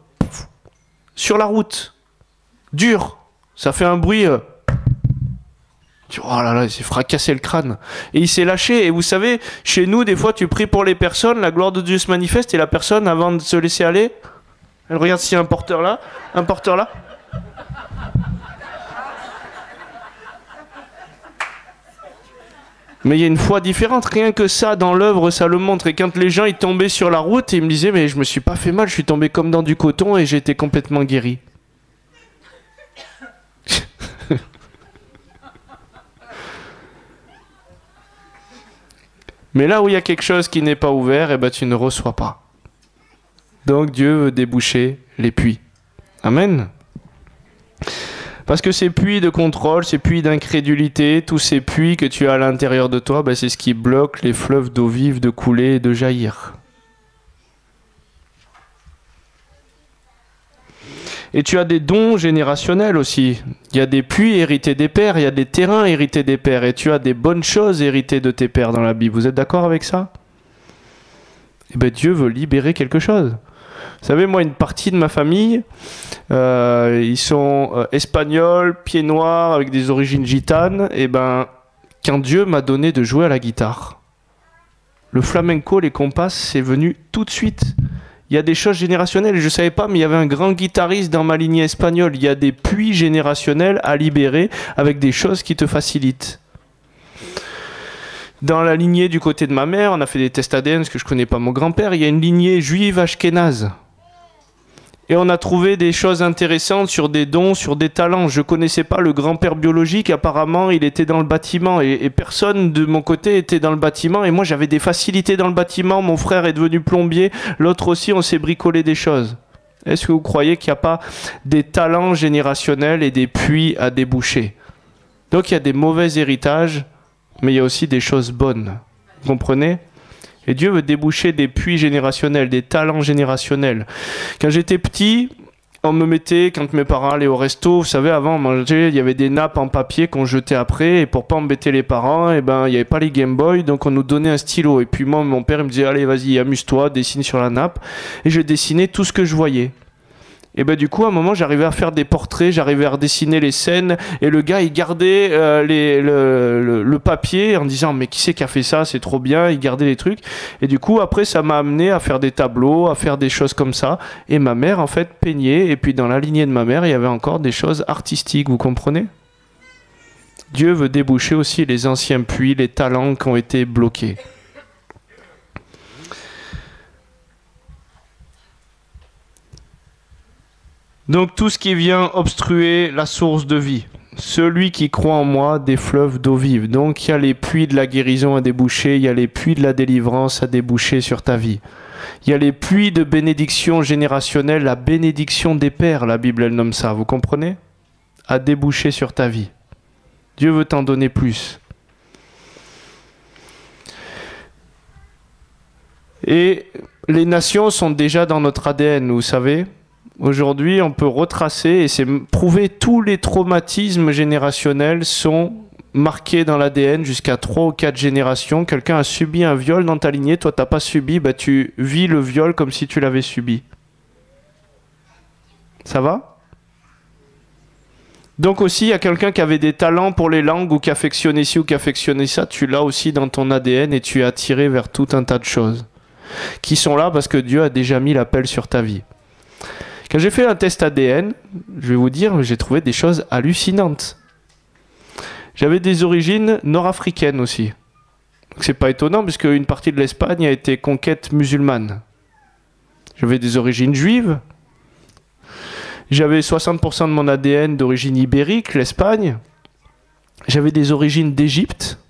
sur la route, dur, ça fait un bruit... Oh là là, il s'est fracassé le crâne. Et il s'est lâché. Et vous savez, chez nous, des fois, tu pries pour les personnes, la gloire de Dieu se manifeste, et la personne, avant de se laisser aller, elle regarde s'il y a un porteur là, un porteur là. Mais il y a une foi différente. Rien que ça, dans l'œuvre, ça le montre. Et quand les gens ils tombaient sur la route, ils me disaient, mais je me suis pas fait mal, je suis tombé comme dans du coton et j'ai été complètement guéri. Mais là où il y a quelque chose qui n'est pas ouvert, eh ben, tu ne reçois pas. Donc Dieu veut déboucher les puits. Amen. Parce que ces puits de contrôle, ces puits d'incrédulité, tous ces puits que tu as à l'intérieur de toi, ben, c'est ce qui bloque les fleuves d'eau vive de couler et de jaillir. Et tu as des dons générationnels aussi. Il y a des puits hérités des pères, il y a des terrains hérités des pères, et tu as des bonnes choses héritées de tes pères dans la Bible. Vous êtes d'accord avec ça? Eh bien, Dieu veut libérer quelque chose. Vous savez, moi, une partie de ma famille, ils sont espagnols, pieds noirs, avec des origines gitanes. Et ben, quand Dieu m'a donné de jouer à la guitare, le flamenco, les compas, c'est venu tout de suite. Il y a des choses générationnelles, je ne savais pas, mais il y avait un grand guitariste dans ma lignée espagnole. Il y a des puits générationnels à libérer avec des choses qui te facilitent. Dans la lignée du côté de ma mère, on a fait des tests ADN, parce que je ne connais pas mon grand-père, il y a une lignée juive ashkénaze. Et on a trouvé des choses intéressantes sur des dons, sur des talents. Je ne connaissais pas le grand-père biologique, apparemment il était dans le bâtiment. Et personne de mon côté était dans le bâtiment. Et moi j'avais des facilités dans le bâtiment. Mon frère est devenu plombier, l'autre aussi, on s'est bricolé des choses. Est-ce que vous croyez qu'il n'y a pas des talents générationnels et des puits à déboucher? Donc il y a des mauvais héritages, mais il y a aussi des choses bonnes. Vous comprenez? Et Dieu veut déboucher des puits générationnels, des talents générationnels. Quand j'étais petit, on me mettait, quand mes parents allaient au resto, vous savez, avant on mangeait, il y avait des nappes en papier qu'on jetait après, et pour pas embêter les parents, eh ben, il n'y avait pas les Game Boy, donc on nous donnait un stylo. Et puis moi, mon père il me disait, allez, vas-y, amuse-toi, dessine sur la nappe. Et je dessinais tout ce que je voyais. Et ben du coup, à un moment, j'arrivais à faire des portraits, j'arrivais à redessiner les scènes, et le gars, il gardait le papier en disant, mais qui c'est qui a fait ça, c'est trop bien, il gardait les trucs. Et du coup, après, ça m'a amené à faire des tableaux, à faire des choses comme ça. Et ma mère, en fait, peignait, et puis dans la lignée de ma mère, il y avait encore des choses artistiques, vous comprenez? Dieu veut déboucher aussi les anciens puits, les talents qui ont été bloqués. Donc tout ce qui vient obstruer la source de vie. Celui qui croit en moi, des fleuves d'eau vive. Donc il y a les puits de la guérison à déboucher, il y a les puits de la délivrance à déboucher sur ta vie. Il y a les puits de bénédiction générationnelle, la bénédiction des pères, la Bible elle nomme ça, vous comprenez? À déboucher sur ta vie. Dieu veut t'en donner plus. Et les nations sont déjà dans notre ADN, vous savez. Aujourd'hui, on peut retracer, et c'est prouvé, tous les traumatismes générationnels sont marqués dans l'ADN jusqu'à 3 ou 4 générations. Quelqu'un a subi un viol dans ta lignée, toi tu n'as pas subi, bah, tu vis le viol comme si tu l'avais subi. Ça va? Donc aussi, il y a quelqu'un qui avait des talents pour les langues, ou qui affectionnait ci ou qui affectionnait ça, tu l'as aussi dans ton ADN, et tu es attiré vers tout un tas de choses qui sont là parce que Dieu a déjà mis l'appel sur ta vie. Quand j'ai fait un test ADN, je vais vous dire, j'ai trouvé des choses hallucinantes. J'avais des origines nord-africaines aussi. C'est pas étonnant puisque une partie de l'Espagne a été conquête musulmane. J'avais des origines juives. J'avais 60% de mon ADN d'origine ibérique, l'Espagne. J'avais des origines d'Égypte.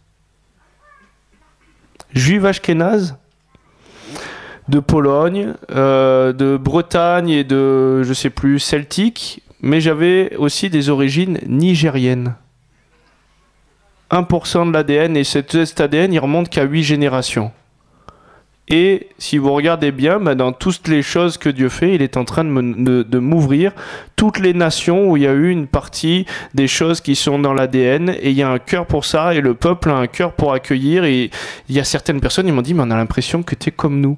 juive ashkénaze, de Pologne, de Bretagne et de, je sais plus, celtique, mais j'avais aussi des origines nigériennes. 1% de l'ADN, et cet ADN, il remonte qu'à 8 générations. Et si vous regardez bien, dans toutes les choses que Dieu fait, il est en train de m'ouvrir toutes les nations où il y a eu une partie des choses qui sont dans l'ADN, et il y a un cœur pour ça, et le peuple a un cœur pour accueillir, et il y a certaines personnes, ils m'ont dit, mais on a l'impression que tu es comme nous.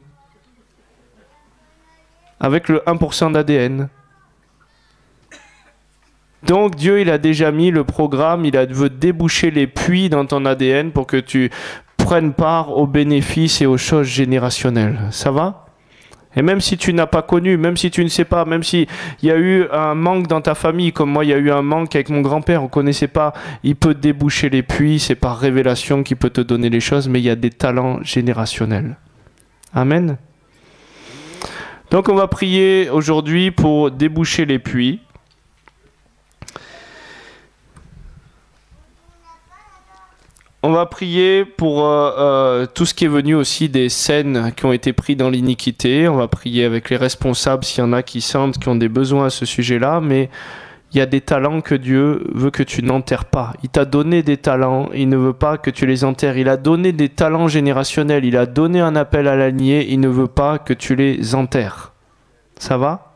Avec le 1% d'ADN. Donc Dieu, il a déjà mis le programme, il veut déboucher les puits dans ton ADN pour que tu prennes part aux bénéfices et aux choses générationnelles. Ça va? Et même si tu n'as pas connu, même si tu ne sais pas, même s'il y a eu un manque dans ta famille, comme moi il y a eu un manque avec mon grand-père, on ne connaissait pas, il peut déboucher les puits, c'est par révélation qu'il peut te donner les choses, mais il y a des talents générationnels. Amen. Donc on va prier aujourd'hui pour déboucher les puits. On va prier pour tout ce qui est venu aussi des scènes qui ont été prises dans l'iniquité. On va prier avec les responsables s'il y en a qui sentent, qui ont des besoins à ce sujet-là. Mais il y a des talents que Dieu veut que tu n'enterres pas. Il t'a donné des talents, il ne veut pas que tu les enterres. Il a donné des talents générationnels, il a donné un appel à la lignée, il ne veut pas que tu les enterres. Ça va ?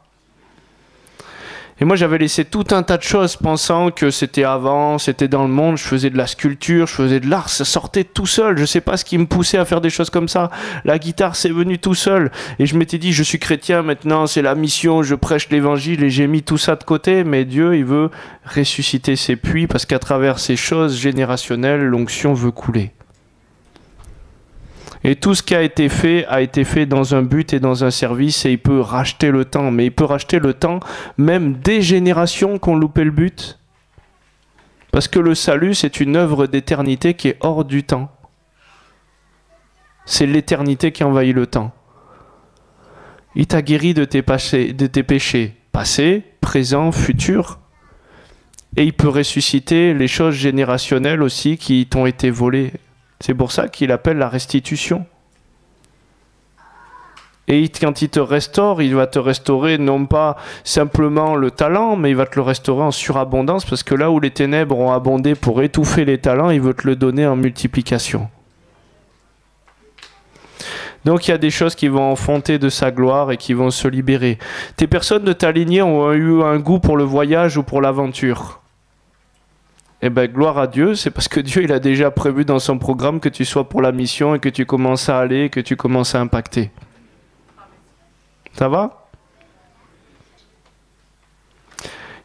Et moi, j'avais laissé tout un tas de choses pensant que c'était avant, c'était dans le monde, je faisais de la sculpture, je faisais de l'art, ça sortait tout seul. Je sais pas ce qui me poussait à faire des choses comme ça. La guitare, c'est venu tout seul. Et je m'étais dit, je suis chrétien maintenant, c'est la mission, je prêche l'évangile et j'ai mis tout ça de côté. Mais Dieu, il veut ressusciter ses puits parce qu'à travers ces choses générationnelles, l'onction veut couler. Et tout ce qui a été fait dans un but et dans un service, et il peut racheter le temps. Mais il peut racheter le temps même des générations qui ont loupé le but. Parce que le salut, c'est une œuvre d'éternité qui est hors du temps. C'est l'éternité qui envahit le temps. Il t'a guéri de tes péchés passés, présents, futurs. Et il peut ressusciter les choses générationnelles aussi qui t'ont été volées. C'est pour ça qu'il appelle la restitution. Et quand il te restaure, il va te restaurer non pas simplement le talent, mais il va te le restaurer en surabondance, parce que là où les ténèbres ont abondé pour étouffer les talents, il veut te le donner en multiplication. Donc il y a des choses qui vont enfanter de sa gloire et qui vont se libérer. Tes personnes de ta lignée ont eu un goût pour le voyage ou pour l'aventure. Eh bien, gloire à Dieu, c'est parce que Dieu, il a déjà prévu dans son programme que tu sois pour la mission et que tu commences à aller, que tu commences à impacter. Ça va ?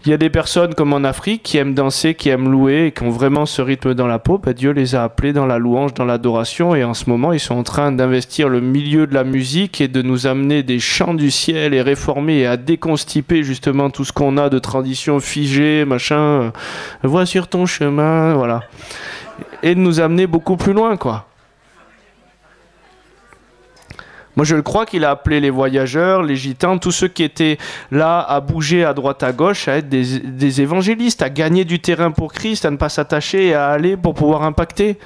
Il y a des personnes comme en Afrique qui aiment danser, qui aiment louer et qui ont vraiment ce rythme dans la peau. Ben, Dieu les a appelés dans la louange, dans l'adoration, et en ce moment, ils sont en train d'investir le milieu de la musique et de nous amener des chants du ciel et réformer et à déconstiper justement tout ce qu'on a de tradition figée, machin. Vois sur ton chemin, voilà. Et de nous amener beaucoup plus loin, quoi. Moi, je le crois qu'il a appelé les voyageurs, les gitans, tous ceux qui étaient là à bouger à droite à gauche, à être des évangélistes, à gagner du terrain pour Christ, à ne pas s'attacher et à aller pour pouvoir impacter.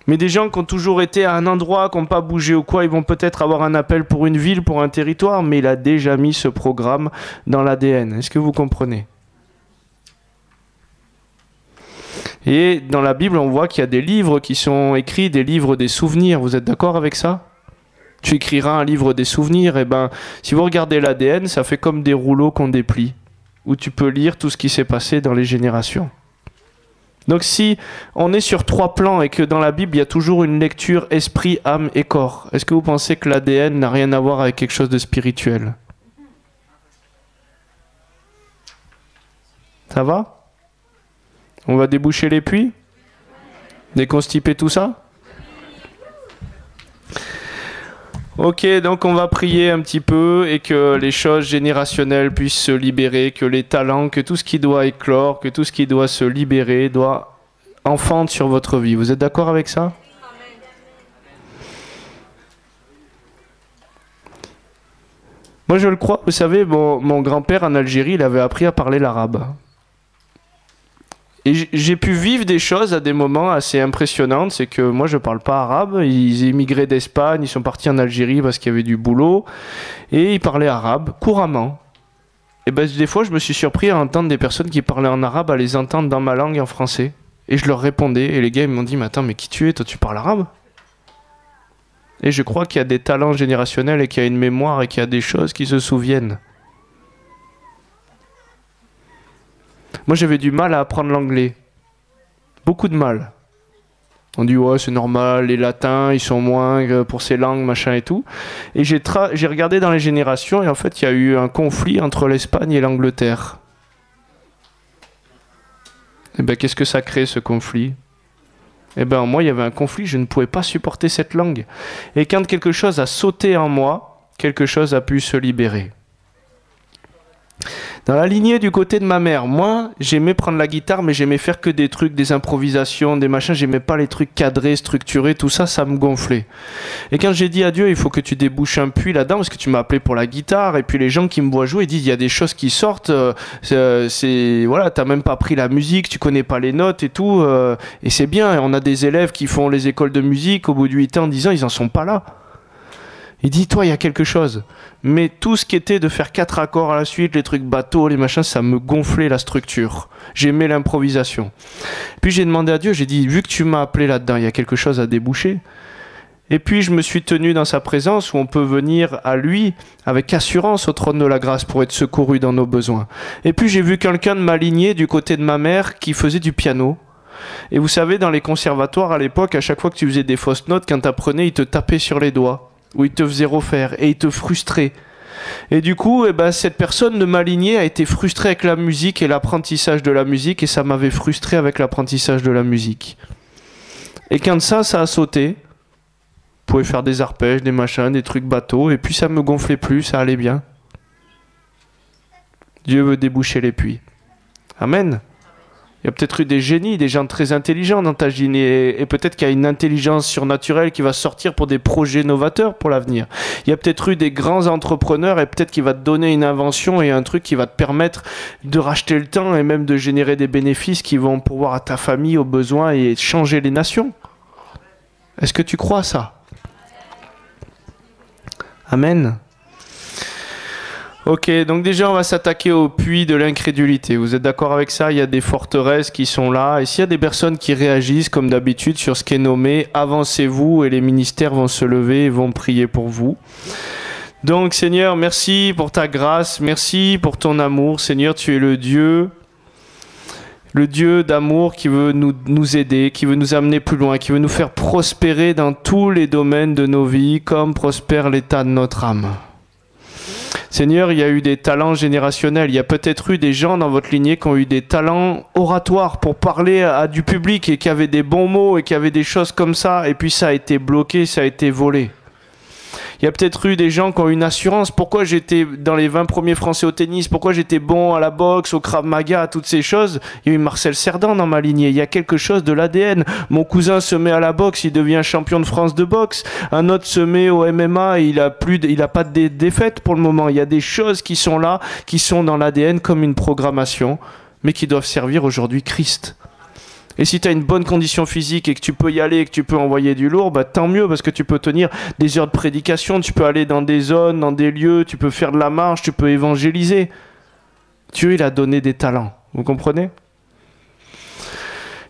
Mais des gens qui ont toujours été à un endroit, qui n'ont pas bougé ou quoi, ils vont peut-être avoir un appel pour une ville, pour un territoire, mais il a déjà mis ce programme dans l'ADN. Est-ce que vous comprenez ? Et dans la Bible, on voit qu'il y a des livres qui sont écrits, des livres des souvenirs. Vous êtes d'accord avec ça ? Tu écriras un livre des souvenirs, et ben, si vous regardez l'ADN, ça fait comme des rouleaux qu'on déplie, où tu peux lire tout ce qui s'est passé dans les générations. Donc si on est sur 3 plans et que dans la Bible, il y a toujours une lecture esprit, âme et corps, est-ce que vous pensez que l'ADN n'a rien à voir avec quelque chose de spirituel ? Ça va ? On va déboucher les puits ? Déconstiper tout ça ? Ok, donc on va prier un petit peu et que les choses générationnelles puissent se libérer, que les talents, que tout ce qui doit éclore, que tout ce qui doit se libérer, doit enfanter sur votre vie. Vous êtes d'accord avec ça ? Moi je le crois, vous savez, mon grand-père en Algérie, il avait appris à parler l'arabe. Et j'ai pu vivre des choses à des moments assez impressionnantes. C'est que moi, je parle pas arabe. Ils émigraient d'Espagne, ils sont partis en Algérie parce qu'il y avait du boulot. Et ils parlaient arabe couramment. Et ben, des fois, je me suis surpris à entendre des personnes qui parlaient en arabe, à les entendre dans ma langue en français. Et je leur répondais. Et les gars, ils m'ont dit, mais attends, mais qui tu es? Toi, tu parles arabe? Et je crois qu'il y a des talents générationnels et qu'il y a une mémoire et qu'il y a des choses qui se souviennent. Moi, j'avais du mal à apprendre l'anglais. Beaucoup de mal. On dit, ouais, c'est normal, les latins, ils sont moins pour ces langues, machin et tout. Et j'ai regardé dans les générations, et en fait, il y a eu un conflit entre l'Espagne et l'Angleterre. Et bien, qu'est-ce que ça crée, ce conflit? Eh bien, moi, il y avait un conflit, je ne pouvais pas supporter cette langue. Et quand quelque chose a sauté en moi, quelque chose a pu se libérer. Dans la lignée du côté de ma mère, moi, j'aimais prendre la guitare, mais j'aimais faire que des trucs, des improvisations, des machins. J'aimais pas les trucs cadrés, structurés, tout ça, ça me gonflait. Et quand j'ai dit à Dieu, il faut que tu débouches un puits là-dedans, parce que tu m'as appelé pour la guitare, et puis les gens qui me voient jouer, ils disent, il y a des choses qui sortent, voilà, t'as même pas pris la musique, tu connais pas les notes et tout, et c'est bien. On a des élèves qui font les écoles de musique, au bout de 8 ans, 10 ans, ils en sont pas là. Il dit, toi, il y a quelque chose. Mais tout ce qui était de faire 4 accords à la suite, les trucs bateaux, les machins, ça me gonflait la structure. J'aimais l'improvisation. Puis j'ai demandé à Dieu, j'ai dit, vu que tu m'as appelé là-dedans, il y a quelque chose à déboucher. Et puis je me suis tenu dans sa présence où on peut venir à lui avec assurance au trône de la grâce pour être secouru dans nos besoins. Et puis j'ai vu quelqu'un de m'aligner du côté de ma mère qui faisait du piano. Et vous savez, dans les conservatoires à l'époque, à chaque fois que tu faisais des fausses notes, quand tu apprenais, ils te tapaient sur les doigts. Où il te faisait refaire et il te frustrait. Et du coup, cette personne de m'aligner a été frustrée avec la musique et l'apprentissage de la musique, et ça m'avait frustré avec l'apprentissage de la musique. Et quand ça a sauté, je pouvais faire des arpèges, des machins, des trucs bateaux, et puis ça me gonflait plus, ça allait bien. Dieu veut déboucher les puits. Amen. Il y a peut-être eu des génies, des gens très intelligents dans ta lignée, et peut-être qu'il y a une intelligence surnaturelle qui va sortir pour des projets novateurs pour l'avenir. Il y a peut-être eu des grands entrepreneurs, et peut-être qu'il va te donner une invention et un truc qui va te permettre de racheter le temps et même de générer des bénéfices qui vont pourvoir à ta famille, aux besoins et changer les nations. Est-ce que tu crois ça? Amen. Ok, donc déjà on va s'attaquer au puits de l'incrédulité. Vous êtes d'accord avec ça? Il y a des forteresses qui sont là. Et s'il y a des personnes qui réagissent comme d'habitude sur ce qui est nommé, avancez-vous et les ministères vont se lever et vont prier pour vous. Donc Seigneur, merci pour ta grâce, merci pour ton amour. Seigneur, tu es le Dieu d'amour qui veut nous aider, qui veut nous amener plus loin, qui veut nous faire prospérer dans tous les domaines de nos vies, comme prospère l'état de notre âme. Seigneur, il y a eu des talents générationnels. Il y a peut-être eu des gens dans votre lignée qui ont eu des talents oratoires pour parler à du public et qui avaient des bons mots et qui avaient des choses comme ça. Et puis ça a été bloqué, ça a été volé. Il y a peut-être eu des gens qui ont une assurance. Pourquoi j'étais dans les 20 premiers Français au tennis? Pourquoi j'étais bon à la boxe, au Krav Maga, à toutes ces choses? Il y a eu Marcel Cerdan dans ma lignée. Il y a quelque chose de l'ADN. Mon cousin se met à la boxe, il devient champion de France de boxe. Un autre se met au MMA, et il a pas de défaite pour le moment. Il y a des choses qui sont là, qui sont dans l'ADN comme une programmation, mais qui doivent servir aujourd'hui Christ. Et si tu as une bonne condition physique et que tu peux y aller et que tu peux envoyer du lourd, bah tant mieux, parce que tu peux tenir des heures de prédication, tu peux aller dans des zones, dans des lieux, tu peux faire de la marche, tu peux évangéliser. Dieu, il a donné des talents. Vous comprenez?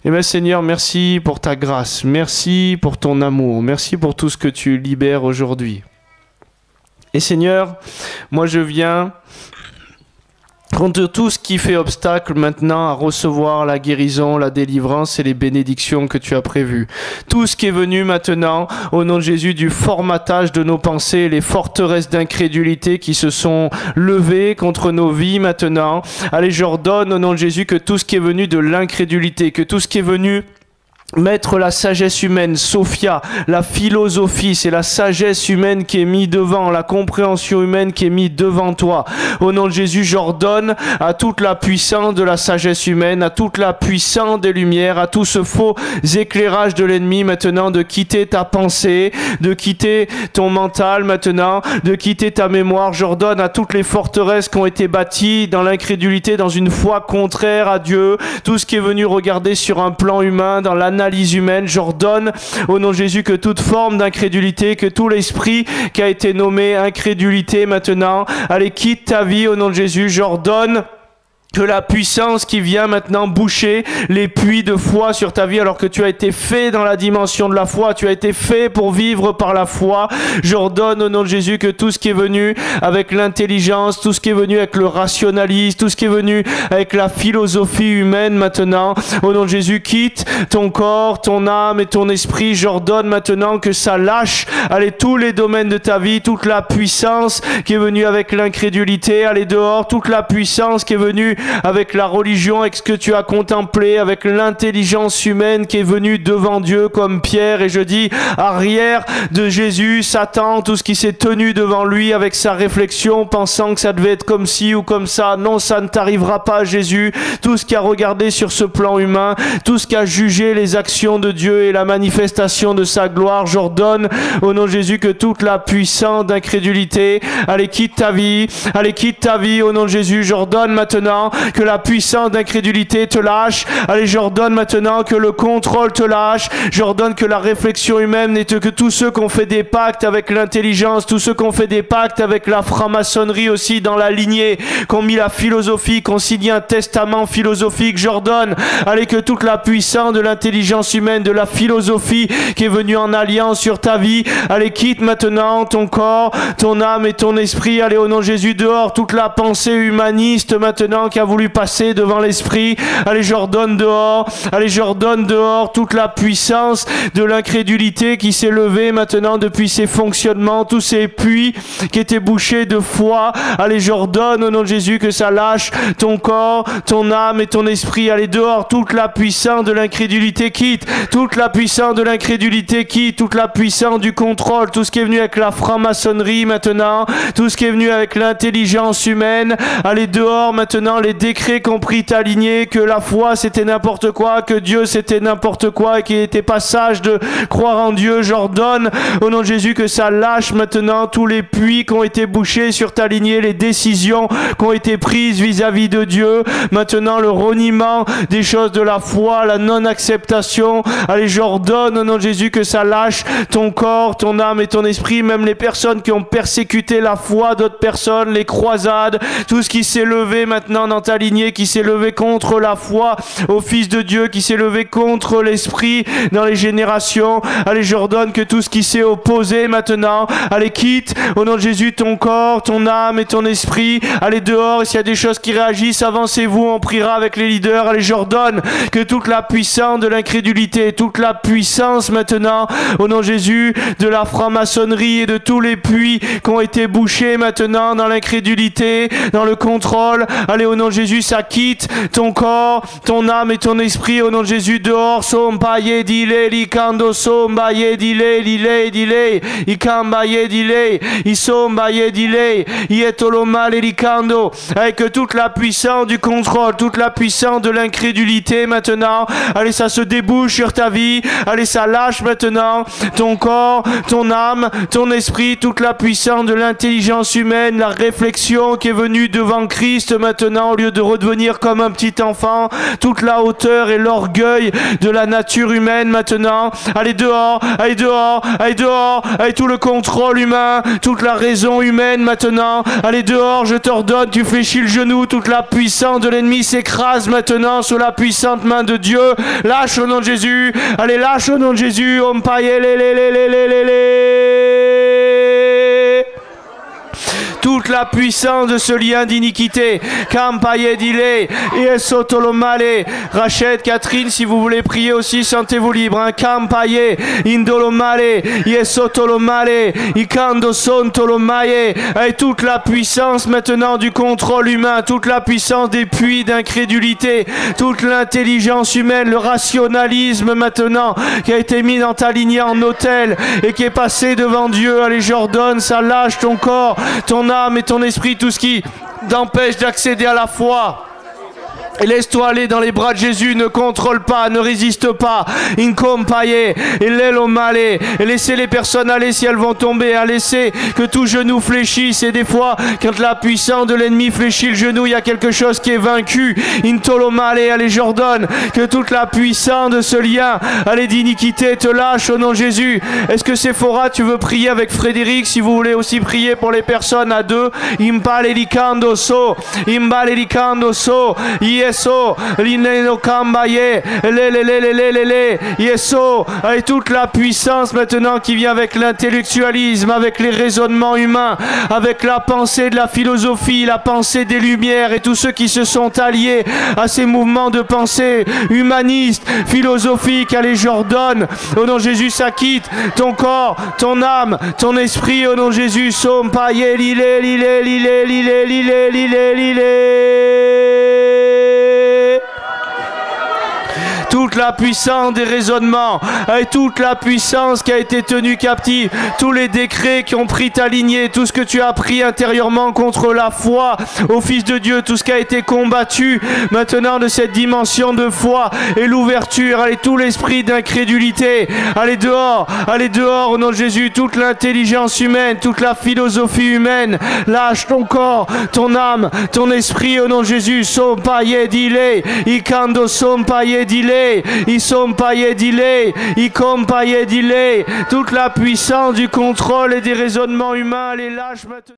Eh bien Seigneur, merci pour ta grâce, merci pour ton amour, merci pour tout ce que tu libères aujourd'hui. Et Seigneur, moi je viens contre tout ce qui fait obstacle maintenant à recevoir la guérison, la délivrance et les bénédictions que tu as prévues. Tout ce qui est venu maintenant, au nom de Jésus, du formatage de nos pensées, les forteresses d'incrédulité qui se sont levées contre nos vies maintenant. Allez, j'ordonne au nom de Jésus que tout ce qui est venu de l'incrédulité, que tout ce qui est venu Mettre la sagesse humaine, Sophia, la philosophie, c'est la sagesse humaine qui est mise devant, la compréhension humaine qui est mise devant toi. Au nom de Jésus, j'ordonne à toute la puissance de la sagesse humaine, à toute la puissance des lumières, à tout ce faux éclairage de l'ennemi maintenant de quitter ta pensée, de quitter ton mental maintenant, de quitter ta mémoire. J'ordonne à toutes les forteresses qui ont été bâties dans l'incrédulité, dans une foi contraire à Dieu, tout ce qui est venu regarder sur un plan humain, dans l'analyse humaine, j'ordonne au nom de Jésus que toute forme d'incrédulité, que tout l'esprit qui a été nommé incrédulité maintenant, allez, quitte ta vie au nom de Jésus. J'ordonne que la puissance qui vient maintenant boucher les puits de foi sur ta vie alors que tu as été fait dans la dimension de la foi, tu as été fait pour vivre par la foi. J'ordonne au nom de Jésus que tout ce qui est venu avec l'intelligence, tout ce qui est venu avec le rationalisme, tout ce qui est venu avec la philosophie humaine maintenant, au nom de Jésus, quitte ton corps, ton âme et ton esprit. J'ordonne maintenant que ça lâche, allez, tous les domaines de ta vie, toute la puissance qui est venue avec l'incrédulité, allez dehors, toute la puissance qui est venue avec la religion, avec ce que tu as contemplé, avec l'intelligence humaine qui est venue devant Dieu comme Pierre. Et je dis, arrière de Jésus, Satan, tout ce qui s'est tenu devant lui avec sa réflexion, pensant que ça devait être comme ci ou comme ça. Non, ça ne t'arrivera pas, Jésus. Tout ce qui a regardé sur ce plan humain, tout ce qui a jugé les actions de Dieu et la manifestation de sa gloire, j'ordonne au nom de Jésus que toute la puissance d'incrédulité, allez, quitte ta vie, allez, quitte ta vie au nom de Jésus. J'ordonne maintenant que la puissance d'incrédulité te lâche. Allez, j'ordonne maintenant que le contrôle te lâche. J'ordonne que la réflexion humaine n'est que tous ceux qui ont fait des pactes avec l'intelligence, tous ceux qui ont fait des pactes avec la franc-maçonnerie aussi dans la lignée, qui ont mis la philosophie, qui ont signé un testament philosophique. J'ordonne, allez, que toute la puissance de l'intelligence humaine, de la philosophie qui est venue en alliance sur ta vie, allez, quitte maintenant ton corps, ton âme et ton esprit. Allez, au nom de Jésus, dehors toute la pensée humaniste maintenant qui a voulu passer devant l'esprit. Allez, j'ordonne dehors. Allez, j'ordonne dehors toute la puissance de l'incrédulité qui s'est levée maintenant depuis ses fonctionnements, tous ces puits qui étaient bouchés de foi. Allez, j'ordonne au nom de Jésus que ça lâche ton corps, ton âme et ton esprit. Allez, dehors toute la puissance de l'incrédulité quitte. Toute la puissance de l'incrédulité quitte. Toute la puissance du contrôle. Tout ce qui est venu avec la franc-maçonnerie maintenant. Tout ce qui est venu avec l'intelligence humaine. Allez, dehors maintenant les décrets qui ont pris ta lignée, que la foi c'était n'importe quoi, que Dieu c'était n'importe quoi et qu'il n'était pas sage de croire en Dieu. J'ordonne au nom de Jésus que ça lâche maintenant tous les puits qui ont été bouchés sur ta lignée, les décisions qui ont été prises vis-à-vis de Dieu. Maintenant le reniement des choses de la foi, la non-acceptation. Allez, j'ordonne au nom de Jésus que ça lâche ton corps, ton âme et ton esprit, même les personnes qui ont persécuté la foi d'autres personnes, les croisades, tout ce qui s'est levé maintenant dans ta lignée, qui s'est levé contre la foi au Fils de Dieu, qui s'est levé contre l'Esprit dans les générations. Allez, j'ordonne que tout ce qui s'est opposé maintenant, allez, quitte au nom de Jésus ton corps, ton âme et ton esprit. Allez, dehors, et s'il y a des choses qui réagissent, avancez-vous, on priera avec les leaders. Allez, j'ordonne que toute la puissance de l'incrédulité, toute la puissance maintenant, au nom de Jésus, de la franc-maçonnerie et de tous les puits qui ont été bouchés maintenant dans l'incrédulité, dans le contrôle. Allez, au nom de Jésus, ça quitte ton corps, ton âme et ton esprit. Au nom de Jésus, dehors, sombaye dile, likando sombaye dile, dile, dile, ikambaye dile, isombaye dile, ietoloma likando. Avec toute la puissance du contrôle, toute la puissance de l'incrédulité maintenant. Allez, ça se débouche sur ta vie. Allez, ça lâche maintenant ton corps, ton âme, ton esprit, toute la puissance de l'intelligence humaine, la réflexion qui est venue devant Christ maintenant, au lieu de redevenir comme un petit enfant, toute la hauteur et l'orgueil de la nature humaine maintenant. Allez, dehors, allez, dehors, allez, dehors, allez, tout le contrôle humain, toute la raison humaine maintenant. Allez, dehors, je t'ordonne, tu fléchis le genou, toute la puissance de l'ennemi s'écrase maintenant sous la puissante main de Dieu. Lâche au nom de Jésus, allez, lâche au nom de Jésus. Toute toute la puissance de ce lien d'iniquité. Kampaye dile, Yesotolomale. Rachel, Catherine, si vous voulez prier aussi, sentez-vous libre. Hein. Kampaye, Indolomale, Yesotolomale, Ikando Sontolomaye. Et toute la puissance maintenant du contrôle humain, toute la puissance des puits d'incrédulité, toute l'intelligence humaine, le rationalisme maintenant qui a été mis dans ta lignée en autel et qui est passé devant Dieu. Allez, j'ordonne, ça lâche ton corps, ton âme et ton esprit, tout ce qui t'empêche d'accéder à la foi. Et laisse-toi aller dans les bras de Jésus, ne contrôle pas, ne résiste pas. Incompaye, et l'elomale, et laissez les personnes aller si elles vont tomber, à laisser que tout genou fléchisse. Et des fois, quand la puissance de l'ennemi fléchit le genou, il y a quelque chose qui est vaincu. Intolomale, allez, j'ordonne que toute la puissance de ce lien, allez, d'iniquité te lâche au nom de Jésus. Est-ce que Sephora, tu veux prier avec Frédéric, si vous voulez aussi prier pour les personnes à deux? Imbale likando so, imbale likando so, Yeso, l'ineno kambaye, Yeso, avec toute la puissance maintenant qui vient avec l'intellectualisme, avec les raisonnements humains, avec la pensée de la philosophie, la pensée des Lumières et tous ceux qui se sont alliés à ces mouvements de pensée humanistes, philosophiques. Allez, j'ordonne, au nom de Jésus, ça quitte ton corps, ton âme, ton esprit, au nom de Jésus. Sompaye, toute la puissance des raisonnements et toute la puissance qui a été tenue captive, tous les décrets qui ont pris ta lignée, tout ce que tu as pris intérieurement contre la foi au Fils de Dieu, tout ce qui a été combattu maintenant de cette dimension de foi et l'ouverture, allez, tout l'esprit d'incrédulité, allez dehors au nom de Jésus, toute l'intelligence humaine, toute la philosophie humaine, lâche ton corps, ton âme, ton esprit au nom de Jésus. Sompaye dile, ikando sompaye dile, Isompaye dile, Ikompaye dile, toute la puissance du contrôle et des raisonnements humains, les lâche maintenant.